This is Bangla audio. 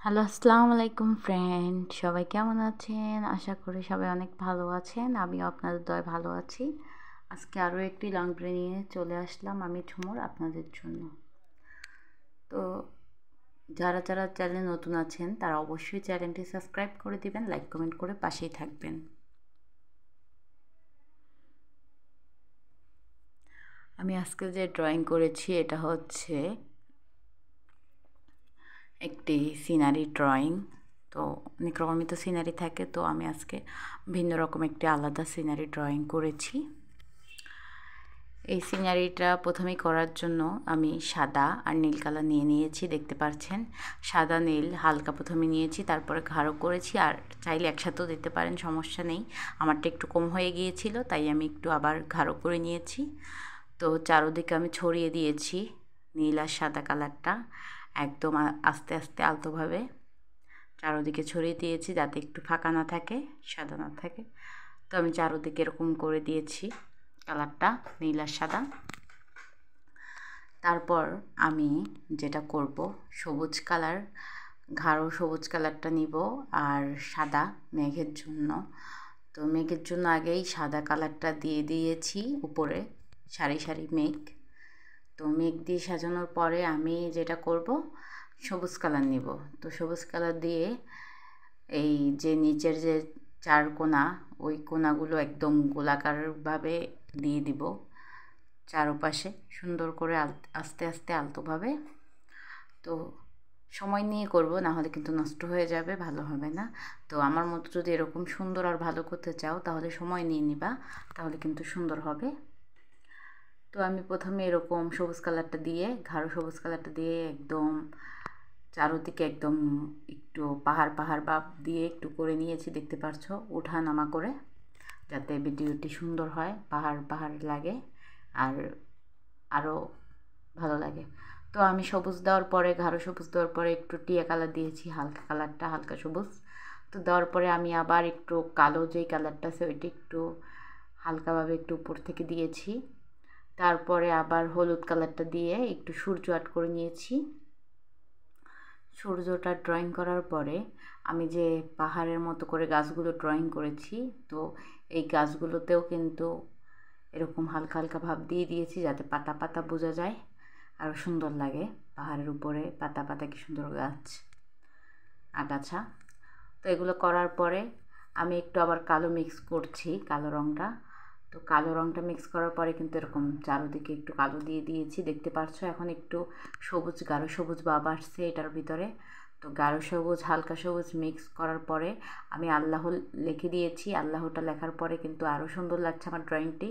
হ্যালো, আসসালামু আলাইকুম ফ্রেন্ড। সবাই কেমন আছেন? আশা করি সবাই অনেক ভালো আছেন। আমিও আপনাদের দয়ায় ভালো আছি। আজকে আরও একটি লং ভিডিও নিয়ে চলে আসলাম আমি ঝুমুর আপনাদের জন্য। তো যারা যারা চ্যানেলে নতুন আছেন তারা অবশ্যই চ্যানেলটি সাবস্ক্রাইব করে দিবেন, লাইক কমেন্ট করে পাশেই থাকবেন। আমি আজকে যে ড্রয়িং করেছি এটা হচ্ছে একটি সিনারি ড্রয়িং। তো অনেক রকমই তো সিনারি থাকে, তো আমি আজকে ভিন্ন রকম একটি আলাদা সিনারি ড্রয়িং করেছি। এই সিনারিটা প্রথমেই করার জন্য আমি সাদা আর নীল কালার নিয়ে নিয়েছি, দেখতে পাচ্ছেন। সাদা নীল হালকা প্রথমে নিয়েছি, তারপরে গাঢ় করেছি। আর চাইলে একসাথেও দিতে পারেন, সমস্যা নেই। আমারটা একটু কম হয়ে গিয়েছিল, তাই আমি একটু আবার গাঢ় করে নিয়েছি। তো চারোদিকে আমি ছড়িয়ে দিয়েছি নীল আর সাদা কালারটা, একদম আস্তে আস্তে আলতোভাবে চারোদিকে ছড়িয়ে দিয়েছি, যাতে একটু ফাঁকা না থাকে, সাদা না থাকে। তো আমি চারোদিকে এরকম করে দিয়েছি কালারটা, নীল আর সাদা। তারপর আমি যেটা করব, সবুজ কালার, গাঢ় সবুজ কালারটা নিব আর সাদা মেঘের জন্য। তো মেঘের জন্য আগেই সাদা কালারটা দিয়ে দিয়েছি উপরে, সারি সারি মেঘ। তো মেঘ দিয়ে সাজানোর পরে আমি যেটা করব, সবুজ কালার নিব। তো সবুজ কালার দিয়ে এই যে নিচের যে চার কোণা, ওই কোণাগুলো একদম গোলাকারভাবে দিয়ে দিব চারপাশে, সুন্দর করে আস্তে আস্তে আলতোভাবে। তো সময় নিয়ে করব, না হলে কিন্তু নষ্ট হয়ে যাবে, ভালো হবে না। তো আমার মতো যদি এরকম সুন্দর আর ভালো করতে চাও তাহলে সময় নিয়ে নিবা, তাহলে কিন্তু সুন্দর হবে। তো আমি প্রথমে এরকম সবুজ কালারটা দিয়ে, গাঢ় সবুজ কালারটা দিয়ে একদম চারোদিকে একদম একটু পাহাড় পাহাড় ভাব দিয়ে একটু করে নিয়েছি, দেখতে পাচ্ছ, ওঠা নামা করে, যাতে ভিডিওটি সুন্দর হয়, পাহাড় পাহাড় লাগে আর আরও ভালো লাগে। তো আমি সবুজ দেওয়ার পরে, গাঢ় সবুজ দেওয়ার পরে একটু টিয়া কালার দিয়েছি, হালকা কালারটা, হালকা সবুজ। তো দেওয়ার পরে আমি আবার একটু কালো যেই কালারটা আছে ওইটা একটু হালকাভাবে একটু উপর থেকে দিয়েছি। তারপরে আবার হলুদ কালারটা দিয়ে একটু সূর্য আর্ট করে নিয়েছি। সূর্যটা ড্রয়িং করার পরে আমি যে পাহাড়ের মতো করে গাছগুলো ড্রয়িং করেছি, তো এই গাছগুলোতেও কিন্তু এরকম হালকা হালকা ভাব দিয়ে দিয়েছি, যাতে পাতা পাতা বোঝা যায়, আরও সুন্দর লাগে। পাহাড়ের উপরে পাতা পাতা কি সুন্দর গাছ, আগাছা। তো এগুলো করার পরে আমি একটু আবার কালো মিক্স করছি, কালো রঙটা। তো কালো রঙটা মিক্স করার পরে কিন্তু এরকম চারোদিকে একটু কালো দিয়ে দিয়েছি, দেখতে পাচ্ছ। এখন একটু সবুজ, গাঢ় সবুজ ভাব আসছে এটার ভিতরে। তো গাঢ় সবুজ হালকা সবুজ মিক্স করার পরে আমি আল্লাহ লিখে দিয়েছি। আল্লাহটা লেখার পরে কিন্তু আরও সুন্দর লাগছে আমার ড্রয়িংটি।